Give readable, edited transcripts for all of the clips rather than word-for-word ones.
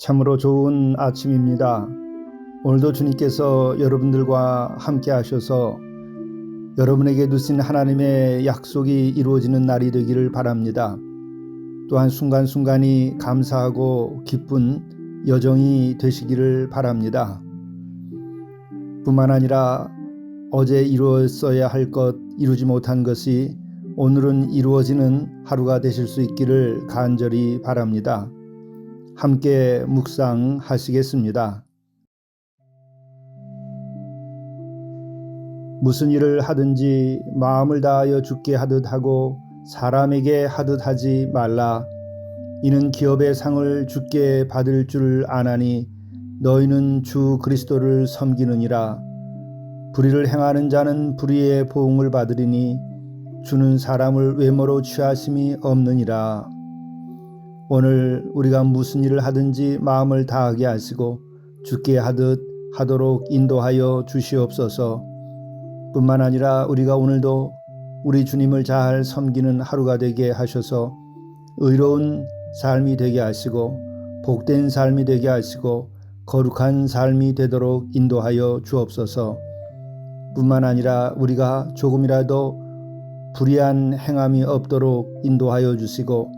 참으로 좋은 아침입니다. 오늘도 주님께서 여러분들과 함께 하셔서 여러분에게 두신 하나님의 약속이 이루어지는 날이 되기를 바랍니다. 또한 순간순간이 감사하고 기쁜 여정이 되시기를 바랍니다. 뿐만 아니라 어제 이루었어야 할 것, 이루지 못한 것이 오늘은 이루어지는 하루가 되실 수 있기를 간절히 바랍니다. 함께 묵상하시겠습니다. 무슨 일을 하든지 마음을 다하여 주께 하듯 하고 사람에게 하듯 하지 말라. 이는 기업의 상을 주께 받을 줄 아나니 너희는 주 그리스도를 섬기느니라. 불의를 행하는 자는 불의의 보응을 받으리니 주는 사람을 외모로 취하심이 없느니라. 오늘 우리가 무슨 일을 하든지 마음을 다하게 하시고 주께 하듯 하도록 인도하여 주시옵소서. 뿐만 아니라 우리가 오늘도 우리 주님을 잘 섬기는 하루가 되게 하셔서 의로운 삶이 되게 하시고 복된 삶이 되게 하시고 거룩한 삶이 되도록 인도하여 주옵소서. 뿐만 아니라 우리가 조금이라도 불의한 행함이 없도록 인도하여 주시고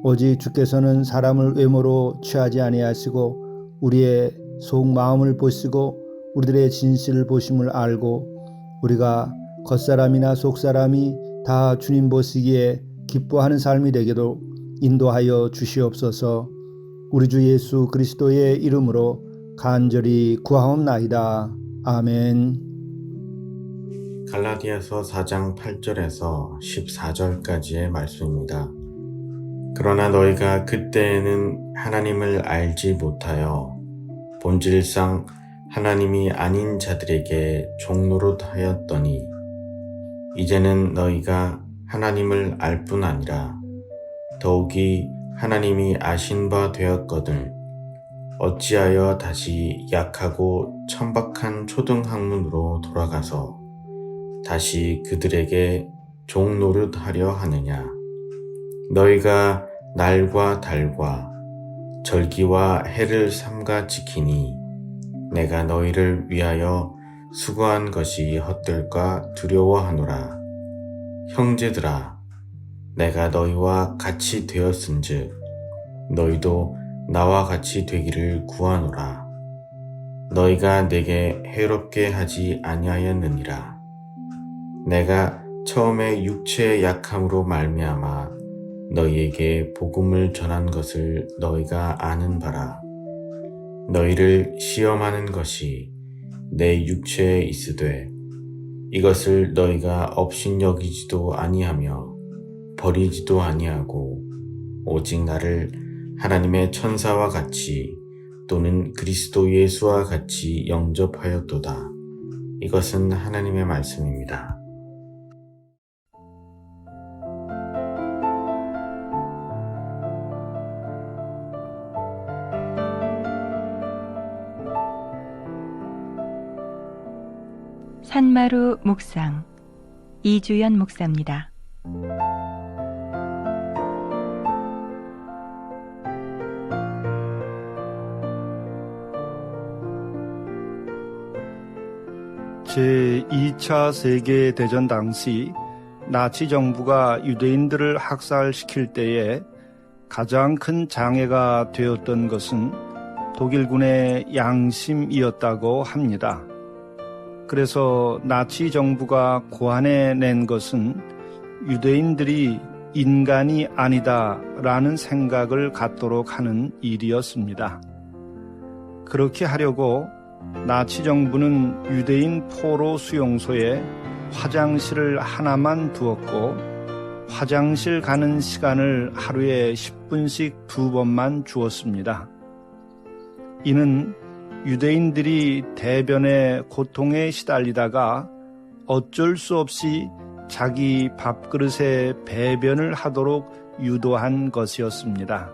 오직 주께서는 사람을 외모로 취하지 아니하시고 우리의 속 마음을 보시고 우리들의 진실을 보심을 알고 우리가 겉사람이나 속사람이 다 주님 보시기에 기뻐하는 삶이 되게도 인도하여 주시옵소서. 우리 주 예수 그리스도의 이름으로 간절히 구하옵나이다. 아멘. 갈라디아서 4장 8절에서 14절까지의 말씀입니다. 그러나 너희가 그때에는 하나님을 알지 못하여 본질상 하나님이 아닌 자들에게 종노릇하였더니 이제는 너희가 하나님을 알 뿐 아니라 더욱이 하나님이 아신 바 되었거늘 어찌하여 다시 약하고 천박한 초등학문으로 돌아가서 다시 그들에게 종노릇하려 하느냐. 너희가 날과 달과 절기와 해를 삼가 지키니 내가 너희를 위하여 수고한 것이 헛될까 두려워하노라. 형제들아, 내가 너희와 같이 되었은즉 너희도 나와 같이 되기를 구하노라. 너희가 내게 해롭게 하지 아니하였느니라. 내가 처음에 육체의 약함으로 말미암아 너희에게 복음을 전한 것을 너희가 아는 바라. 너희를 시험하는 것이 내 육체에 있으되 이것을 너희가 업신여기지도 아니하며 버리지도 아니하고 오직 나를 하나님의 천사와 같이 또는 그리스도 예수와 같이 영접하였도다. 이것은 하나님의 말씀입니다. 산마루 묵상 이주연 목사입니다. 제2차 세계대전 당시 나치 정부가 유대인들을 학살시킬 때에 가장 큰 장애가 되었던 것은 독일군의 양심이었다고 합니다. 그래서 나치 정부가 고안해낸 것은 유대인들이 인간이 아니다라는 생각을 갖도록 하는 일이었습니다. 그렇게 하려고 나치 정부는 유대인 포로 수용소에 화장실을 하나만 두었고 화장실 가는 시간을 하루에 10분씩 2번만 주었습니다. 이는 유대인들이 대변의 고통에 시달리다가 어쩔 수 없이 자기 밥그릇에 배변을 하도록 유도한 것이었습니다.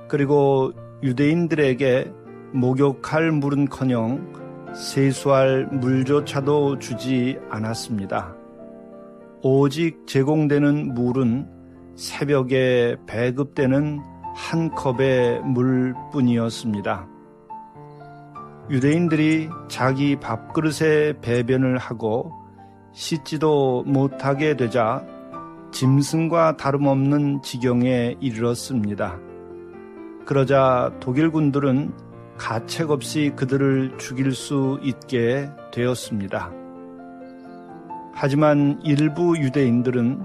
그리고 유대인들에게 목욕할 물은커녕 세수할 물조차도 주지 않았습니다. 오직 제공되는 물은 새벽에 배급되는 한 컵의 물뿐이었습니다. 유대인들이 자기 밥그릇에 배변을 하고 씻지도 못하게 되자 짐승과 다름없는 지경에 이르렀습니다. 그러자 독일군들은 가책 없이 그들을 죽일 수 있게 되었습니다. 하지만 일부 유대인들은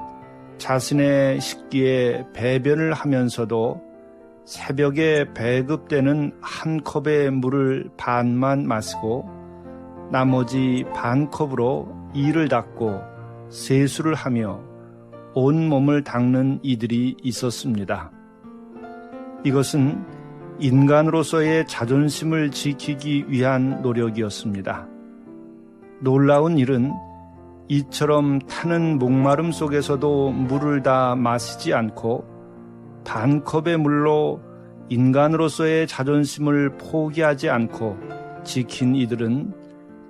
자신의 식기에 배변을 하면서도 새벽에 배급되는 한 컵의 물을 반만 마시고 나머지 반 컵으로 이를 닦고 세수를 하며 온 몸을 닦는 이들이 있었습니다. 이것은 인간으로서의 자존심을 지키기 위한 노력이었습니다. 놀라운 일은 이처럼 타는 목마름 속에서도 물을 다 마시지 않고 반 컵의 물로 인간으로서의 자존심을 포기하지 않고 지킨 이들은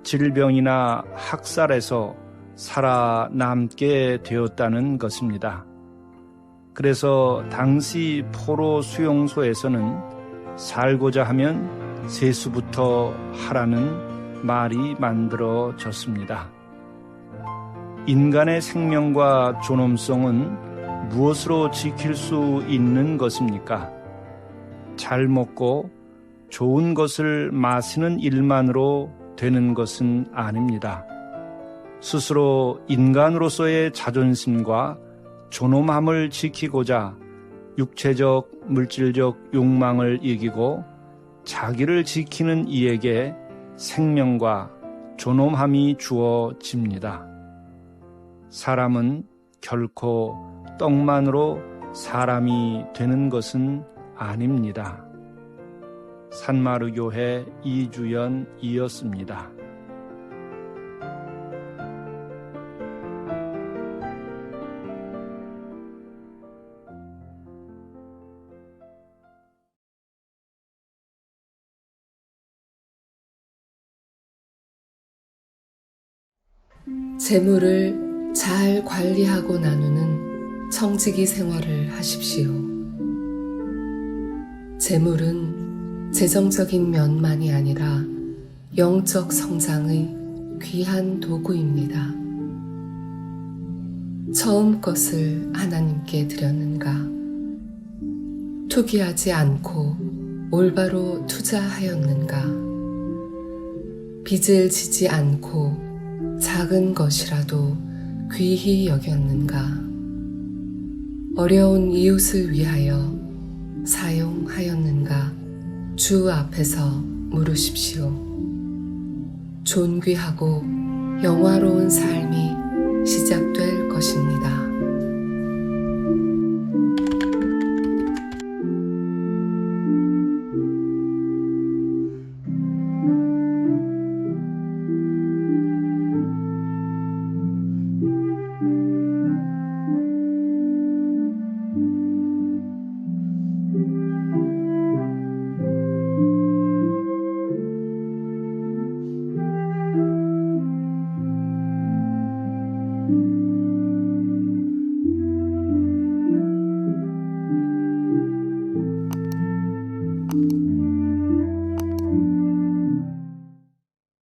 질병이나 학살에서 살아남게 되었다는 것입니다. 그래서 당시 포로 수용소에서는 살고자 하면 세수부터 하라는 말이 만들어졌습니다. 인간의 생명과 존엄성은 무엇으로 지킬 수 있는 것입니까? 잘 먹고 좋은 것을 마시는 일만으로 되는 것은 아닙니다. 스스로 인간으로서의 자존심과 존엄함을 지키고자 육체적, 물질적 욕망을 이기고 자기를 지키는 이에게 생명과 존엄함이 주어집니다. 사람은 결코 떡만으로 사람이 되는 것은 아닙니다. 산마르교회 이주연이었습니다. 재물을 잘 관리하고 나누는 청지기 생활을 하십시오. 재물은 재정적인 면만이 아니라 영적 성장의 귀한 도구입니다. 처음 것을 하나님께 드렸는가? 투기하지 않고 올바로 투자하였는가? 빚을 지지 않고 작은 것이라도 귀히 여겼는가? 어려운 이웃을 위하여 사용하였는가? 주 앞에서 물으십시오. 존귀하고 영화로운 삶이 시작될 것입니다.